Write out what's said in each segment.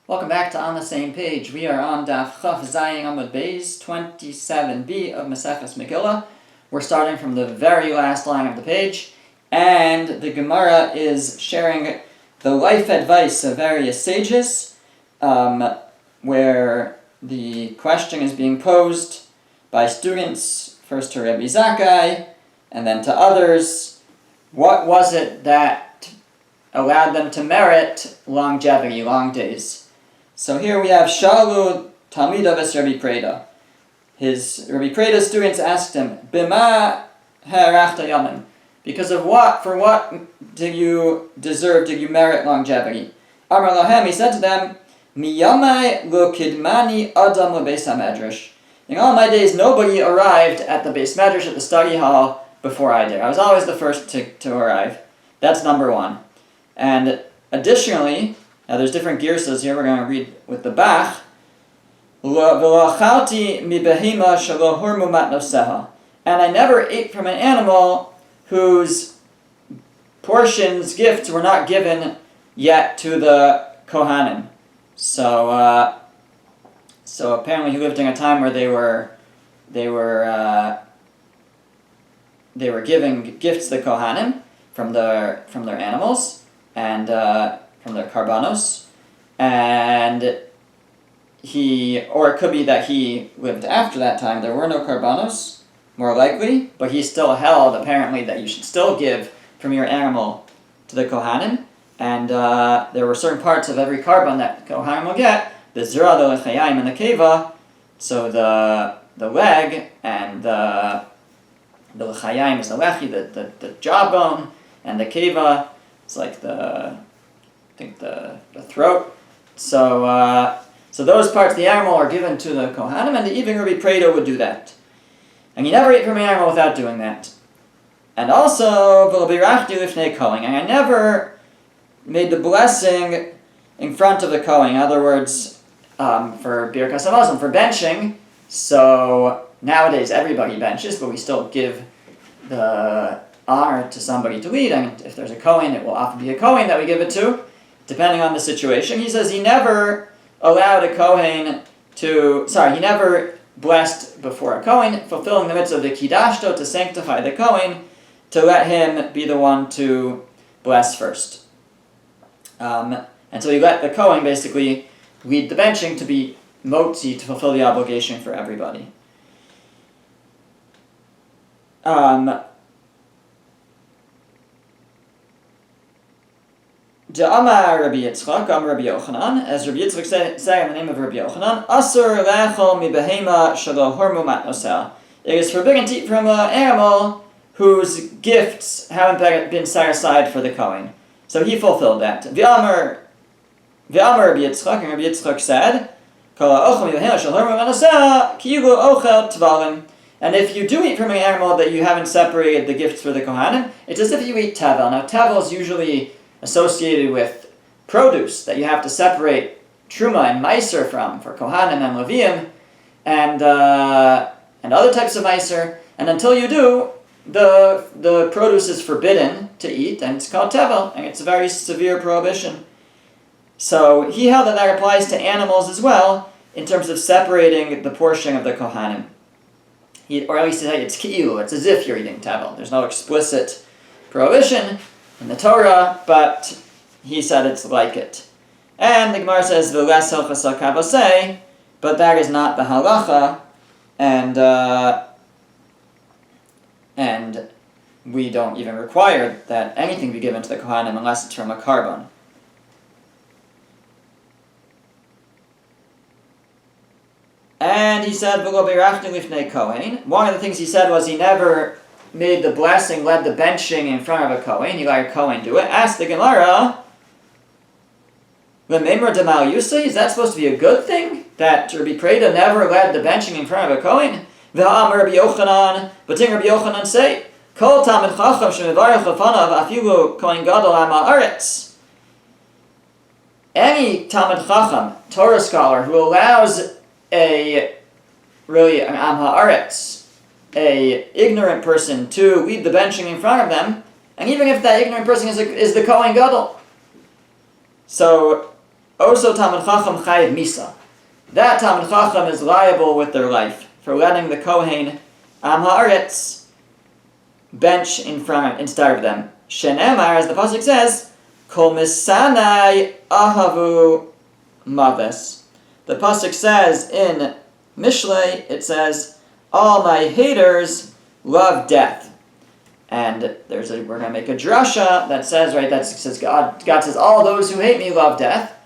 Welcome back to On the Same Page. We are on Daf Chaf Zayin Amud Beis 27b of Maseches Megillah. We're starting from the very last line of the page, and the Gemara is sharing the life advice of various sages, where the question is being posed by students, first to Rabbi Zakkai, and then to others. What was it that allowed them to merit longevity, long days? So here we have Shalu Talmidav es Rabbi Preda. His Rabbi Preda's students asked him, Bima ha'arachta yamin? Because of what, for what did you merit longevity? Amar lahem, he said to them, Miyamai lo kidmani adam lo beis hamedrash. In all my days, nobody arrived at the beis medrash, at the study hall, before I did. I was always the first to arrive. That's number one. And additionally, now there's different girsas here, we're going to read with the Bach. And I never ate from an animal whose portions, gifts, were not given yet to the Kohanim. So apparently he lived in a time where they were giving gifts to the Kohanim from their animals and from their karbanos, and or it could be that he lived after that time. There were no karbanos, more likely, but he still held, apparently, that you should still give from your animal to the Kohanim, and there were certain parts of every karban that the Kohanim will get, the zira, the lechayim, and the keva, so the leg, and the lechayim is the lechi, the jawbone, and the keva, it's like the throat. So those parts of the animal are given to the Kohanim, and even Rabbi Preda would do that. And you never eat from an animal without doing that. And also, and I never made the blessing in front of the Kohen. In other words, for Birkas Hamazon, for benching. So nowadays everybody benches, but we still give the honor to somebody to lead. And if there's a Kohen, it will often be a Kohen that we give it to, depending on the situation. He says he never allowed a Kohen he never blessed before a Kohen, fulfilling the mitzvah of the Kiddashto, to sanctify the Kohen, to let him be the one to bless first. And so he let the Kohen basically lead the benching to be motzi, to fulfill the obligation for everybody. Amar Rabbi Yitzchak, Amar Rabbi Yochanan, as Rabbi Yitzchak said in the name of Rabbi Yochanan, Asur lechol mi behema shelo hormu matnoseh. It is forbidden to eat from an animal whose gifts haven't been set aside for the Kohen. So he fulfilled that. V'amar Rabbi Yitzchak, and Rabbi Yitzchak said, Kol ha'ochel mi behema shelo hormu matnoseh, ki'ilu ochel tvalim. And if you do eat from an animal that you haven't separated the gifts for the Kohanim, it's as if you eat tevel. Now tevel is usually associated with produce that you have to separate truma and meiser from, for Kohanim and Leviim, and other types of meiser. And until you do, the produce is forbidden to eat, and it's called tevel, and it's a very severe prohibition. So he held that applies to animals as well, in terms of separating the portion of the Kohanim. Or at least it's ki'ilu, it's as if you're eating tevel. There's no explicit prohibition in the Torah, but he said it's like it. And the Gemara says, V'les hilchos hakavosei, but that is not the halacha, and we don't even require that anything be given to the Kohanim unless it's from a karban. And he said, V'lo beirachnu lifnei kohen. One of the things he said was he never made the blessing, led the benching in front of a Kohen. You let a Kohen do it. Ask the Gemara, L'meimra demal yusei, is that supposed to be a good thing? That Rabbi Preda never led the benching in front of a Kohen? V'ha'amar Rabbi Yochanan, but didn't Rabbi Yochanan say, Kol tamid chacham shemevarech lefanav afilu Kohen gadol am ha'aretz. Any tamid chacham, Torah scholar, who allows an am ha'aretz, a ignorant person, to lead the benching in front of them, and even if that ignorant person is the Kohen Gadol. So Oso Talmid Chacham chayiv misa. That Talmid Chacham is liable with their life for letting the Kohen Am Haaretz bench instead of them. Shenemar, as the pasuk says, Kol misanai ahavu maves. The pasuk says in Mishlei, it says, all my haters love death. And we're going to make a drasha that says, right, that says God says, all those who hate me love death.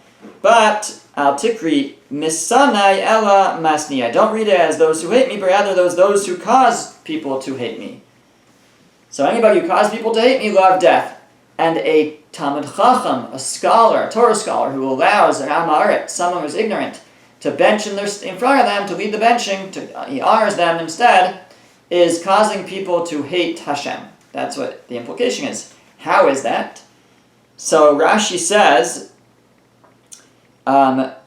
But al tikri misanai ella masni. I don't read it as those who hate me, but rather those who cause people to hate me. So anybody who caused people to hate me love death. And a Talmid Chacham, a scholar, a Torah scholar, who allows an Am Haaretz, someone who's ignorant, to bench in front of them, to lead the benching, he honors them instead, is causing people to hate Hashem. That's what the implication is. How is that? So Rashi says, Sheharoa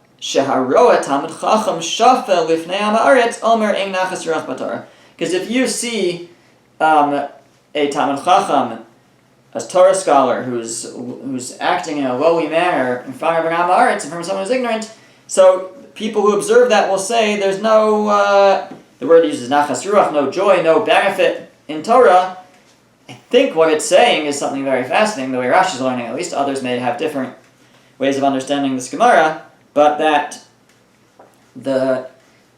Talmid Chacham shafel lifnei Am Haaretz omer ein nachas ruach b'Torah. Because if you see a Talmid Chacham, a Torah scholar who's acting in a lowly manner in front of an Am Haaretz, in front of someone who's ignorant, so people who observe that will say there's no, the word uses nachas ruach, no joy, no benefit in Torah. I think what it's saying is something very fascinating, the way Rashi's learning, at least others may have different ways of understanding this Gemara, but that the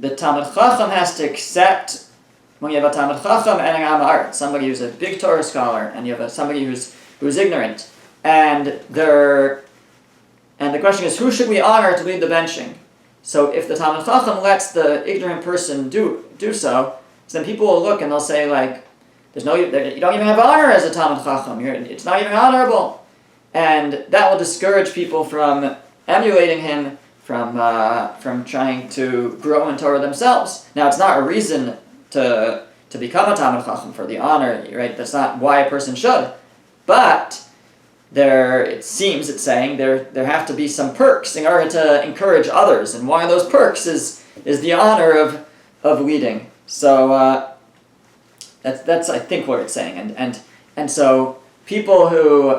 Talmid Chacham has to accept, when you have a Talmid Chacham and an Am Haaretz, somebody who's a big Torah scholar, and you have somebody who's ignorant, and the question is, who should we honor to lead the benching? So if the Talmid Chacham lets the ignorant person do so, then people will look and they'll say, like, you don't even have honor as a Talmid Chacham. It's not even honorable, and that will discourage people from emulating him, from trying to grow in Torah themselves. Now, it's not a reason to become a Talmid Chacham for the honor, right? That's not why a person should. But it seems it's saying there have to be some perks in order to encourage others, and one of those perks is the honor of leading. So that's I think what it's saying, and so people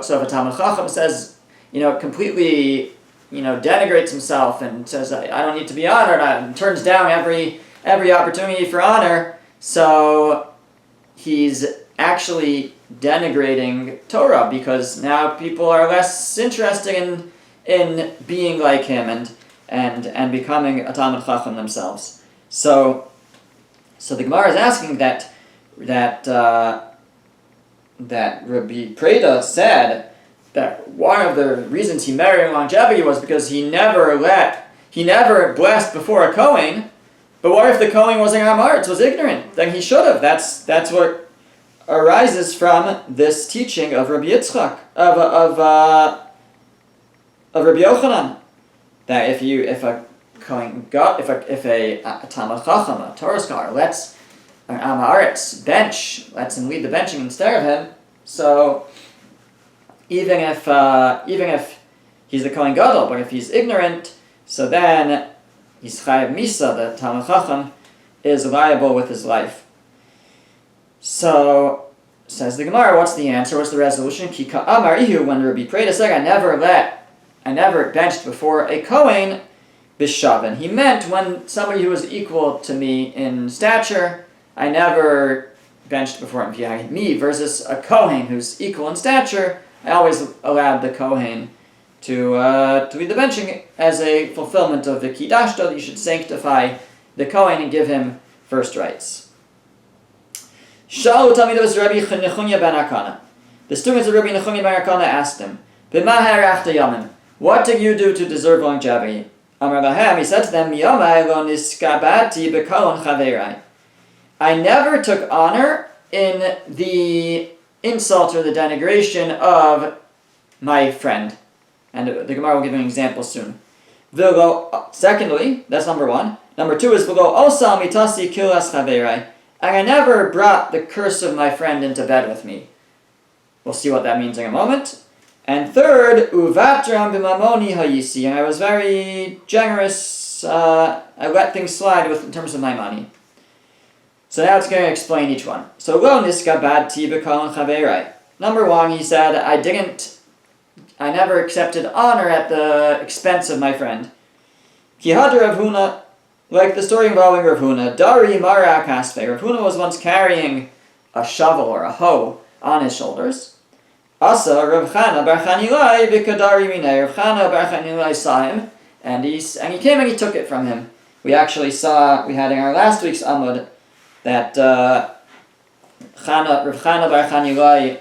so if a Talmid Chacham says, completely, denigrates himself and says I don't need to be honored, and turns down every opportunity for honor, so he's actually denigrating Torah, because now people are less interested in being like him and becoming a Talmid Chacham themselves. So the Gemara is asking that Rabbi Preda said that one of the reasons he married longevity was because he never blessed before a Kohen. But what if the Kohen was an Am Haaretz, was ignorant? Then he should have. That's what arises from this teaching of Rabbi Yitzchak, of Rabbi Yochanan, that if a Talmid Chacham, a Torah scholar, lets an Am Haaretz lets him lead the benching instead of him, so even if he's the Kohen Gadol, but if he's ignorant, so then he's chayiv misa, the Talmid Chacham is liable with his life. So, says the Gemara, what's the answer? What's the resolution? Ki ka'amar ihu, when Rabbi Preda said, I never benched before a Kohen bishavan. He meant when somebody who was equal to me in stature, I never benched before him. Me versus a Kohen who's equal in stature, I always allowed the Kohen to lead the benching as a fulfillment of the Kidashta, that you should sanctify the Kohen and give him first rights. Shalu Talmidos Rabbi Nechunya ben Arkana. The students of Rabbi Nechunya ben Arkana asked him, B'ma harachta yamim? What did you do to deserve longevity? Amar lahem, he said to them, Miyomai lo niskabati b'kolon chaverai. I never took honor in the insult or the denigration of my friend. And the Gemara will give an example soon. Secondly, that's number one. Number two is v'lo osa mitasi kilas chaverai. And I never brought the curse of my friend into bed with me. We'll see what that means in a moment. And third, uvatram b'mamoni hayisi. And I was very generous. I let things slide in terms of my money. So now it's going to explain each one. So lo niskabadti b'kolon chaverai. Number one, he said, I didn't I never accepted honor at the expense of my friend. Ki hadar Rav Huna, like the story involving Rav Huna, Dari Mara Kasve. Rav Huna was once carrying a shovel or a hoe on his shoulders. Asa Rav Chana bar Chanilai v'kadari minei. Rav Chana bar Chanilai saw him, and he came and he took it from him. We actually we had in our last week's Amud that Rav Chana bar Chanilai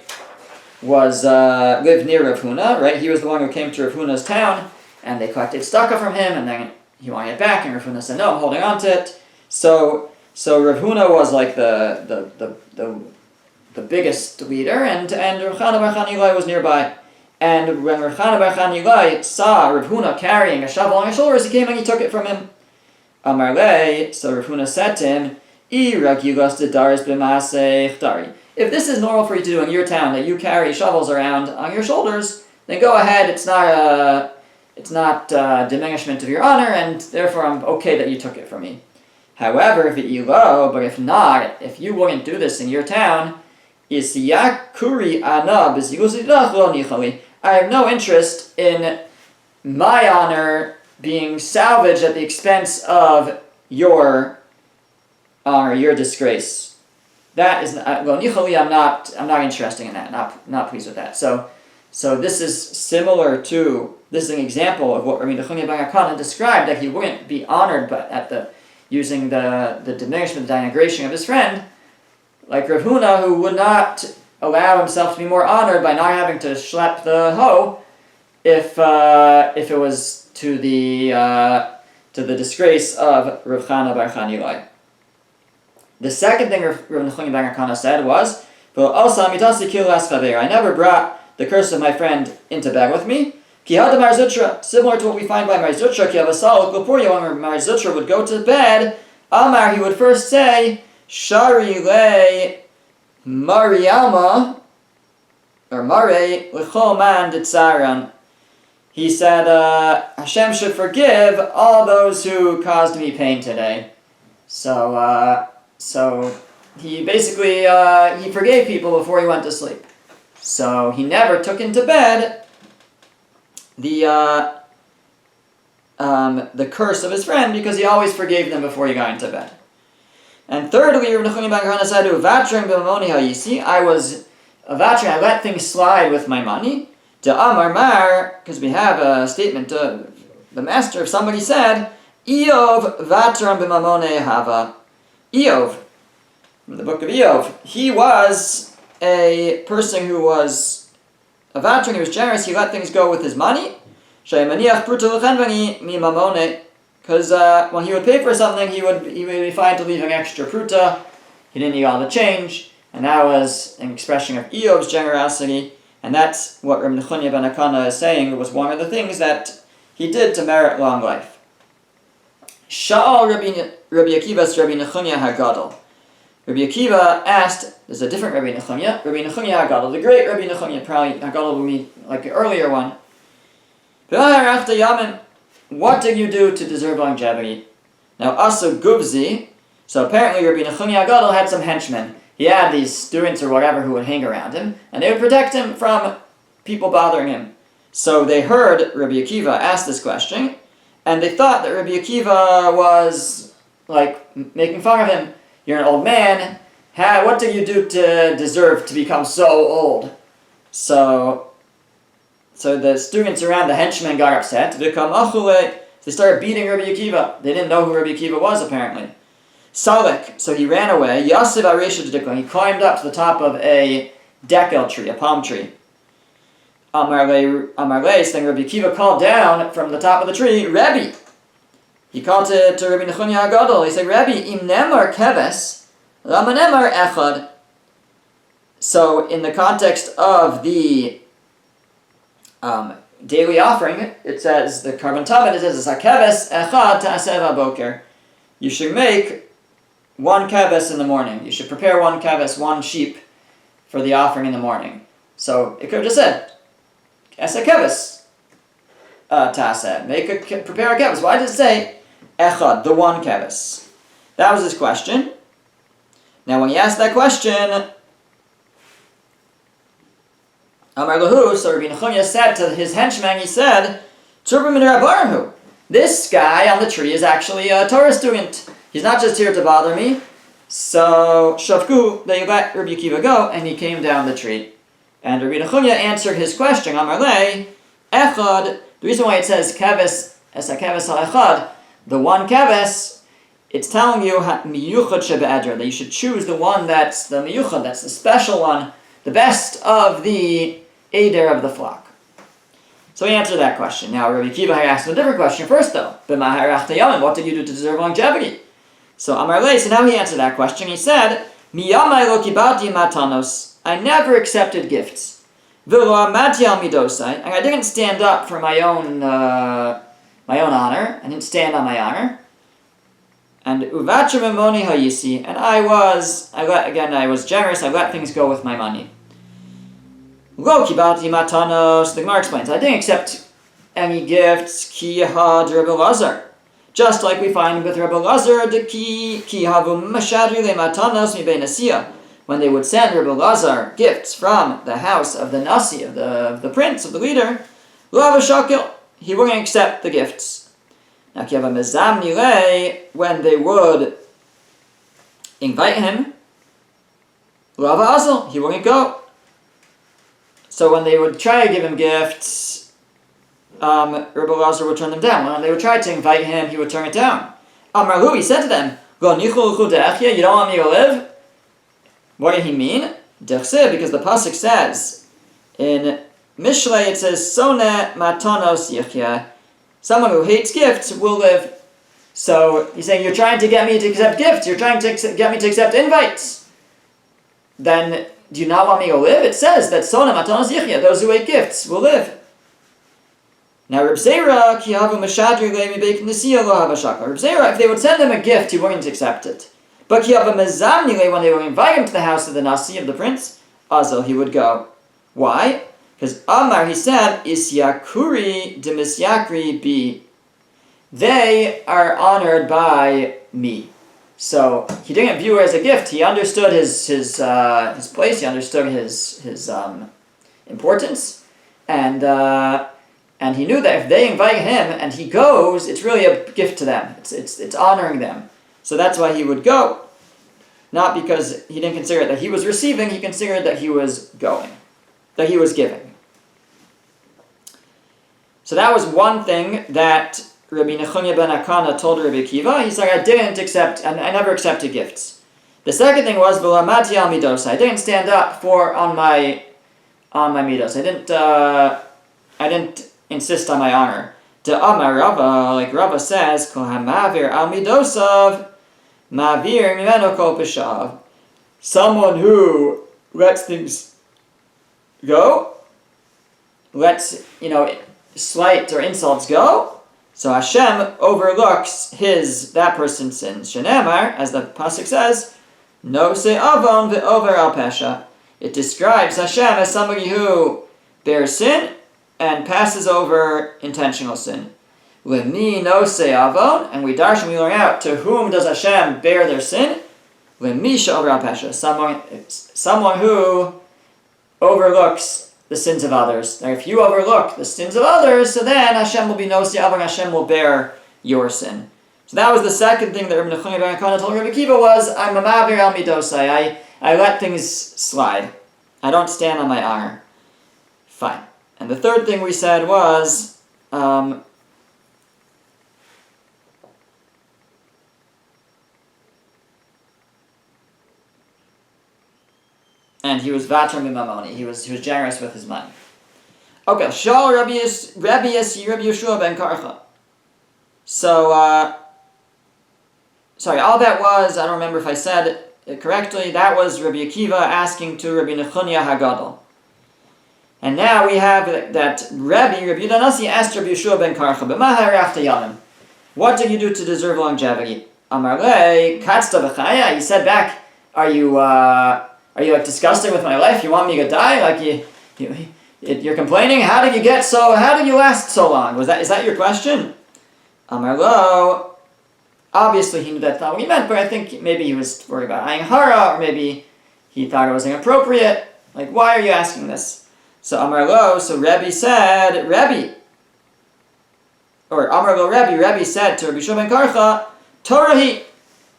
was lived near Rav Huna, right? He was the one who came to Rav Huna's town, and they collected tzedakah from him, and then he wanted it back, and Rav Huna said, "No, I'm holding on to it." So Rav Huna was like the biggest leader, and Rav Chana bar Chanilai was nearby. And when Rav Chana bar Chanilai saw Rav Huna carrying a shovel on his shoulders, he came and he took it from him. Amar lei, so Rav Huna said to him, if this is normal for you to do in your town, that you carry shovels around on your shoulders, then go ahead. It's not diminishment of your honor, and therefore I'm okay that you took it from me. However, but if not, if you wouldn't do this in your town, I have no interest in my honor being salvaged at the expense of your honor, your disgrace. That is I'm not interested in that. Not pleased with that. So this is similar to, this is an example of what Rabbi Nechunya ben Akana described, that he wouldn't be honored, but using the diminishment, the denigration of his friend, like Rav Huna, who would not allow himself to be more honored by not having to schlep the hoe, if it was to the disgrace of Rav Chana bar Chanilai. The second thing Rav Nechunya ben Akana said was, I never brought the curse of my friend into bed with me. Similar to what we find by Mar Zutra, when Mar Zutra would go to bed, Amar, he would first say, Shari le Mariama, or Mare l'chol man ditzaran. He said, Hashem should forgive all those who caused me pain today. So he basically, he forgave people before he went to sleep. So he never took into bed the curse of his friend, because he always forgave them before he got into bed. And thirdly, Rav Nechunya ben Akana said, I was avatring, I let things slide with my money. To Amar Mar, because we have a statement of the master, if somebody said, Eov vatram b'mamone hava. Eov, from the book of Eov, he was a person who was a vatran, he was generous, he let things go with his money. Because when he would pay for something, he would be fine to leave an extra pruta. He didn't need all the change, and that was an expression of Eov's generosity. And that's what Rabbi Nechunya ben Akana is saying was one of the things that he did to merit long life. Sha'al Rabbi Akiva's Rabbi Nechunya HaGadol. Rabbi Akiva asked, there's a different Rabbi Nechunya HaGadol, the great Rabbi Nechunya, probably HaGadol will be like the earlier one. What did you do to deserve longevity? Now, Asa Gubzi, so apparently Rabbi Nechunya HaGadol had some henchmen. He had these students or whatever who would hang around him, and they would protect him from people bothering him. So they heard Rabbi Akiva ask this question, and they thought that Rabbi Akiva was like making fun of him. You're an old man. What did you do to deserve to become so old? So the students around the henchmen got upset. They started beating Rabbi Akiva. They didn't know who Rabbi Akiva was, apparently. Salek, so he ran away. Yasiv Aresha Dedikon, he climbed up to the top of a dekel tree, a palm tree. Amarle, saying Rabbi Akiva called down from the top of the tree, Rebbe. He called to Rabbi Nechunya HaGadol. He said, Rebbe, im nemar keves, lama nemar echad. So in the context of the daily offering, it says, the Karban Tamid, it says, keves echad ta'aseh v'boker. You should make one keves in the morning. You should prepare one keves, one sheep, for the offering in the morning. So it could have just said, esa keves ta'aseh. Prepare a keves. Why did it say echad, the one keves? That was his question. Now when he asked that question, Amar lahu, so Rabbi Nechunya said to his henchman, he said, Turba min Rabbahu. This guy on the tree is actually a Torah student. He's not just here to bother me. So, Shavku, they let Rabbi Akiva go, and he came down the tree. And Rabbi Nechunya answered his question, Amar le, Echad, the reason why it says Keves, Esa Keves HaEchad, the one Keves, it's telling you Miyuchad Shebe'edra, that you should choose the one that's the Miyuchad, that's the special one, the best of the Eder of the flock. So he answered that question. Now Rabbi Akiva had asked him a different question first though. What did you do to deserve longevity? So Amar le, so now he answered that question. He said, Miyamai lo kibati matanos, I never accepted gifts. V'lo amati al midosai, and I didn't stand up for my own honor. I didn't stand on my honor. And uvacha memoni hayisi, and I was generous. I let things go with my money. Lo kibati matanos, the Gemara explains, I didn't accept any gifts, ki had Rebbe Lazar. Just like we find with Rebbe Lazar, the ki havu mashadri le matanos mi bein asiya. When they would send Rebbe Lazar gifts from the house of the nasi, of the prince, of the leader, lo avashakil, he wouldn't accept the gifts. Now ki hava mezamni le, when they would invite him, lo avazal, he wouldn't go. So when they would try to give him gifts, Rebbe Lazar would turn them down. When they would try to invite him, he would turn it down. Amarhu, he said to them, you don't want me to live? What did he mean? Because the pasuk says, in Mishlei it says, Sone matanos yichya, someone who hates gifts will live. So he's saying, you're trying to get me to accept gifts, you're trying to get me to accept invites. Then, do you not want me to live? It says that Sona matanos yichya, those who hate gifts will live. Now Reb Zera, ki havu mashadri le mi beikin nesiya lo havashaka. Reb Zera, if they would send him a gift, he wouldn't accept it. But ki havu mezamni le, when they would invite him to the house of the nasi, of the prince, azal, he would go. Why? Because Amar, he said, isyakuri de misyakri bi. They are honored by me. So he didn't view it as a gift. He understood his place. He understood his importance, and he knew that if they invite him and he goes, it's really a gift to them. It's honoring them. So that's why he would go, not because he didn't consider that he was receiving. He considered that he was going, that he was giving. So that was one thing that Rabbi Nechunya ben Akana told Rabbi Akiva. He said, I never accepted gifts. The second thing was, v'lamati al midos, I didn't stand up on my midos. I didn't insist on my honor. De Amar Rava, like Rava says, kol hamavir al midosav, mavir mimeno kol peshav. Someone who lets things go, lets, slight or insults go, so Hashem overlooks that person's sins. Shenemar, as the pasuk says, no se avon ve'over al pesha. It describes Hashem as somebody who bears sin and passes over intentional sin. Lemi no se avon, and we learn out, to whom does Hashem bear their sin? Lemi she'over al pesha. Someone who overlooks the sins of others. Now, if you overlook the sins of others, so then Hashem will be no si'avon, Hashem will bear your sin. So that was the second thing that Rabbi Nechunya ben Akana told Rabbi Akiva was, I'm a mavir al midosai. I let things slide. I don't stand on my honor. Fine. And the third thing we said was, and he was vatra mimamoni. He was generous with his money. Okay, Shal Rabbi Yeshua ben Karcha. So, sorry, all that was, I don't remember if I said it correctly, that was Rabbi Akiva asking to Rabbi Nechunya Hagadol. And now we have that Rabbi Yehuda Nasi asked Rabbi Yeshua ben Karcha, B'ma harachta yamim? What did you do to deserve longevity? Amar le, katzta v'chaya. He said back, Are you like disgusted with my life? You want me to die? Like you're complaining? How did you last so long? Is that your question? Amar lo, obviously he knew that's not what he meant, but I think maybe he was worried about ayin hara, or maybe he thought it was inappropriate. Like, why are you asking this? So Amar Lo, so Rebbe said, Amar Lo Rebbe said to Rabbi Shimon ben Karcha, Torah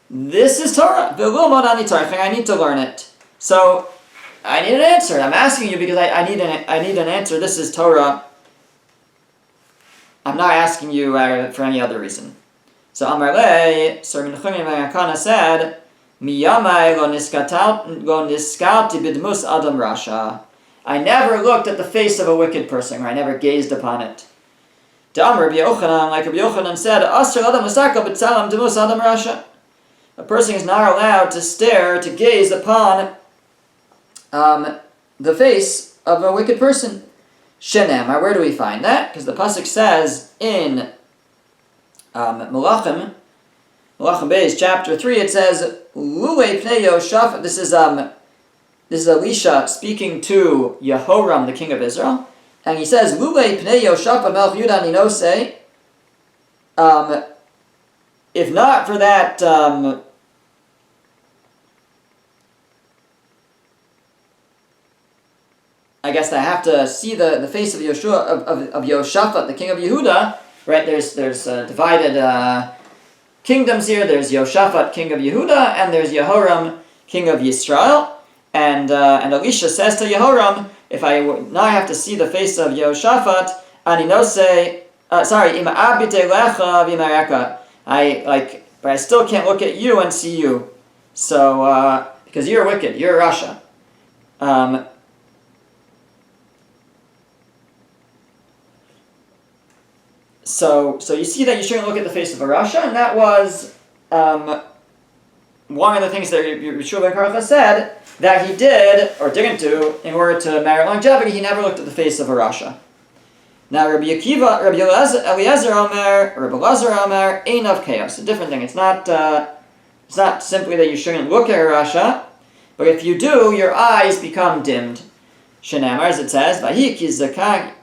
this is Torah. I need to learn it. So I need an answer. I'm asking you because I need an answer. This is Torah. I'm not asking you for any other reason. So Amar Le, so Rabbi Nachman ben Akana said, Miyamai lo niskati bidmus adam rasha. I never looked at the face of a wicked person, or I never gazed upon it. Da'am Rabbi Yochanan, like Rabbi Yochanan said, Asr adam musaka b'tzalam bidmus adam rasha. A person is not allowed to stare, to gaze upon the face of a wicked person. Shenemar, where do we find that? Because the pasuk says in Melachim Beis chapter 3, it says, Lulei pnei Yoshaphat. This is Elisha speaking to Yehoram, the king of Israel, and he says, Lulei pnei Yoshaphat melech Yudah ninose. If not for that, I guess I have to see the face of Yoshaphat, the king of Yehuda. Right? There's divided kingdoms here. There's Yoshaphat, king of Yehuda, and there's Yehoram, king of Yisrael. And Elisha says to Yehoram, if I would not have to see the face of Yoshaphat, but I still can't look at you and see you. So because you're wicked, you're Rasha. So you see that you shouldn't look at the face of a Rasha, and that was one of the things that Yeshua ben Karcha said that he did, or didn't do, in order to merit longevity. He never looked at the face of a Rasha. Now Rabbi Eliezer Omer, ein of chaos. A different thing. It's not simply that you shouldn't look at a Rasha, but if you do, your eyes become dimmed. Shenamar, as it says, Vahi Kizaking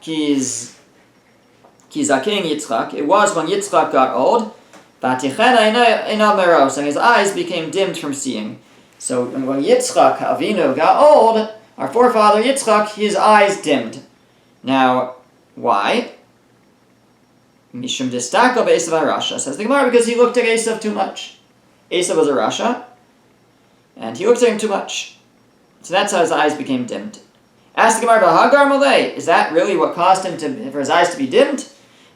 Yitzchak. It was when Yitzchak got old, and his eyes became dimmed from seeing. So when Yitzchak Avinu got old, our forefather Yitzchak, his eyes dimmed. Now, why? Mishum distako be'esav Rasha, says the Gemara, because he looked at Esav too much. Esav was a Rasha, and he looked at him too much. So that's how his eyes became dimmed. Ask the Gemara, Hagar Malay, is that really what caused him for his eyes to be dimmed?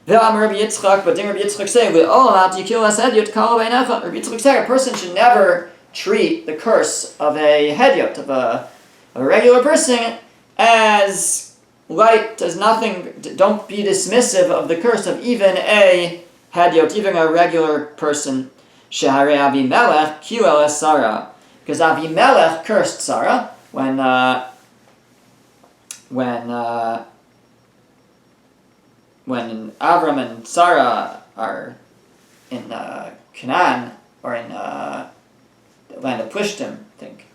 Rabbi Yitzchak, but didn't Rabbi Yitzchak say, Rabbi Yitzchak said, a person should never treat the curse of a hedyot, of a regular person, as light, as nothing. Don't be dismissive of the curse of even a hedyot, even a regular person. Shehare Avimelech kiel es Sarah, because Avimelech cursed Sarah when Avram and Sarah are in Canaan, or in the land of Plishtim, I think.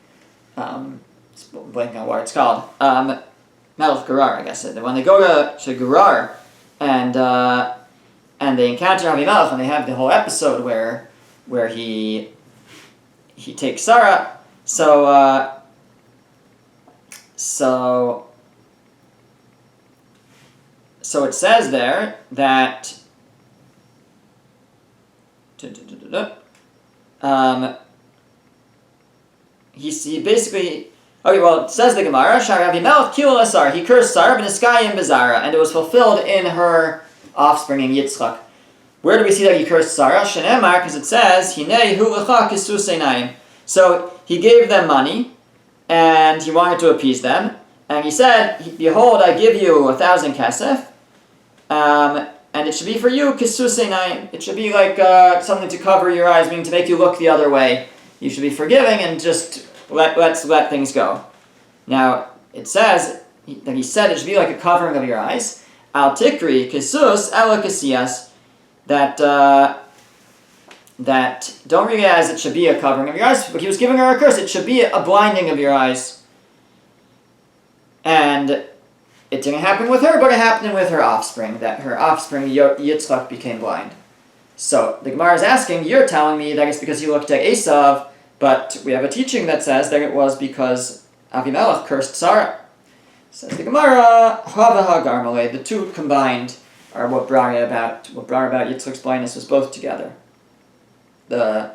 Blanking on what it's called. Melech Gerar, I guess. When they go to Gerar, and they encounter Avimelech, and they have the whole episode where he takes Sarah. So it says there that he basically, okay, well, it says the Gemara, he cursed Sarah b'niskayim b'zara, and it was fulfilled in her offspring, in Yitzchak. Where do we see that he cursed Sarah? Shenemar, because it says, Hinei hu lecha kisus einayim. So he gave them money, and he wanted to appease them, and he said, behold, I give you 1,000 kesef, and it should be for you kisus einayim. It should be like something to cover your eyes, meaning to make you look the other way. You should be forgiving and just let's let things go. Now, it says that he said it should be like a covering of your eyes. Al tikri kisus ela kasiyas. That don't read it as it should be a covering of your eyes, but he was giving her a curse. It should be a blinding of your eyes. And it didn't happen with her, but it happened with her offspring, that her offspring, Yitzchak, became blind. So the Gemara is asking, you're telling me that it's because he looked at Esav, but we have a teaching that says that it was because Avimelech cursed Sarah. Says the Gemara, Hava HaGarmale, the two combined are what brought about Yitzchak's blindness was both together. The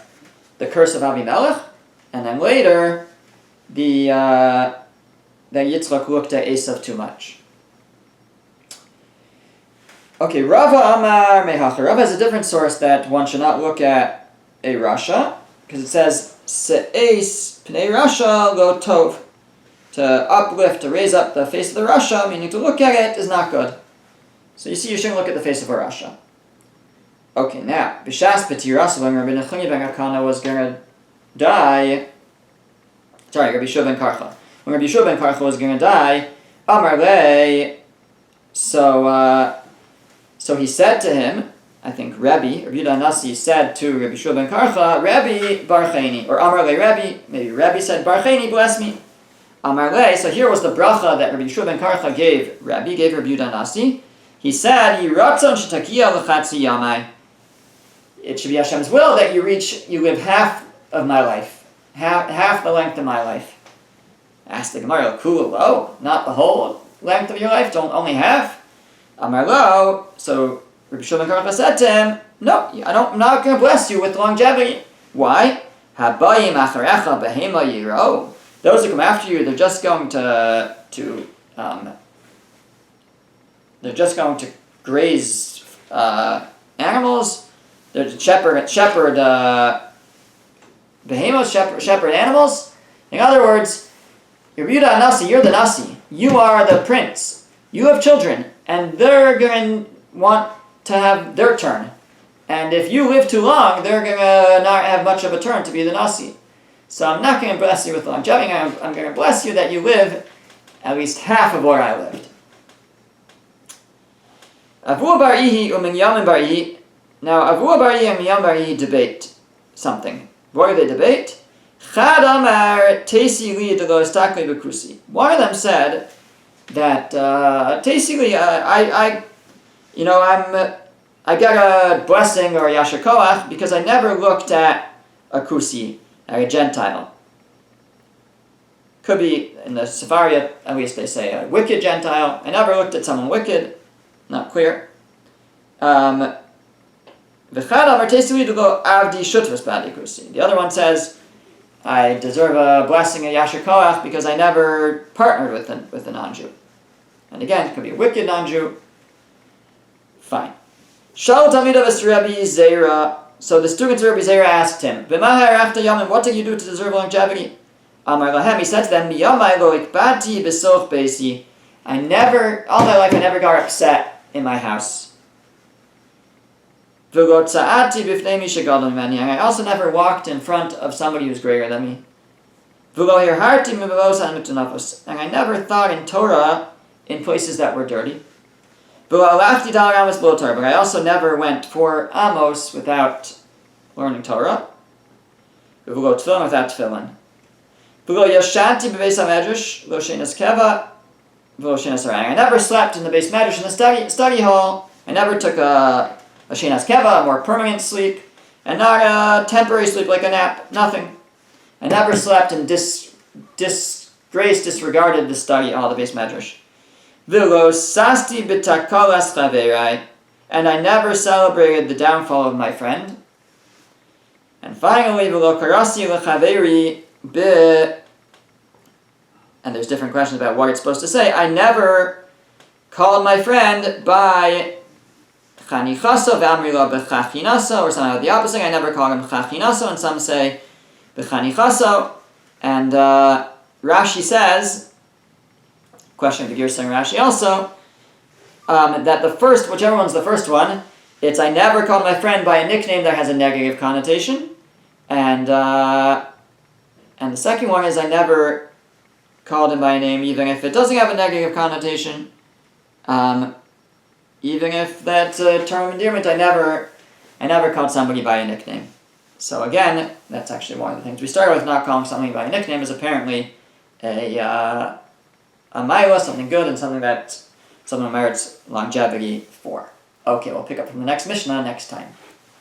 curse of Avimelech, and then later, that Yitzchak looked at Esav too much. Okay, Rava Amar Mehacha. Rava has a different source that one should not look at a Rasha, because it says, Se'es Pnei Rasha lo tov. To uplift, to raise up the face of the Rasha, meaning to look at it, is not good. So you see, you shouldn't look at the face of a Rasha. Okay, now, B'shas B'tirasa, when Rabbi Nechuni ben Akana was going to die, Rabbi Yeshua ben Karcha. When Rabbi Yeshua ben Karcha was going to die, Amar Le, so he said to him, I think Rabbi Yudah Nasi said to Rabbi Yeshua ben Karcha, Rabbi Barcheni, or Amar Le Rabbi, maybe Rabbi said, Barcheni, bless me. Amar Le, so here was the bracha that Rabbi Yeshua ben Karcha gave Rabbi Yudah Nasi. He said, Yiratzon shetakia l'chatzi yamai. It should be Hashem's will that you live half of my life, half the length of my life. Asked the Gemara, cool, lo, not the whole length of your life, don't only half. Amar lo, so Rabbi Yeshua ben Karcha said to him, no, I'm not going to bless you with longevity. Why? Habayim acharecha behema yiro. Those who come after you, they're just going to graze animals. They're to shepherd behemoths, shepherd animals. In other words, you're the Nasi. You are the prince. You have children, and they're going to want to have their turn. And if you live too long, they're going to not have much of a turn to be the Nasi. So I'm not going to bless you with longevity. I'm going to bless you that you live at least half of where I lived. Avua bar Ihi u'Minyamin bar Ihi. Now, Avua bar Ihi and Minyamin bar Ihi debate something. What do they debate? Chad amar teisi li delo estakli b'kusi. One of them said that teisi li, I got a blessing or yasher koach because I never looked at a kusi, a Gentile. Could be, in the Sepharia, at least they say, a wicked Gentile. I never looked at someone wicked. Not clear. The other one says, I deserve a blessing of Yasher Koach because I never partnered with a non-Jew. And again, it could be a wicked non-Jew. Fine. Shal Talmidav Rabbi Zera. So the students of Rabbi Zera asked him, what did you do to deserve longevity? Amar Lahem, he said to them, all my life I never got upset in my house. And I also never walked in front of somebody who's greater than me. And I never thought in Torah in places that were dirty. But I also never went 4 amos without learning Torah. Without tefillin. I never slept in the base medrash in the study hall. I never took a shenas keva, a more permanent sleep, and not a temporary sleep like a nap. Nothing. I never slept and disregarded the study hall, the base medrash. And I never celebrated the downfall of my friend. And finally, and there's different questions about what it's supposed to say. I never called my friend by chanichaso v'amrila b'chachinaso, or somehow the opposite. I never called him chachinaso, and some say b'chanichaso. And Rashi says, question of the Gersa and Rashi also, that the first, whichever one's the first one, it's I never called my friend by a nickname that has a negative connotation, and the second one is I never called him by a name, even if it doesn't have a negative connotation, even if that's a term of endearment. I never called somebody by a nickname. So again, that's actually one of the things we started with. Not calling something by a nickname is apparently a mailah, something good, and something that someone merits longevity for. Okay, we'll pick up from the next Mishnah next time.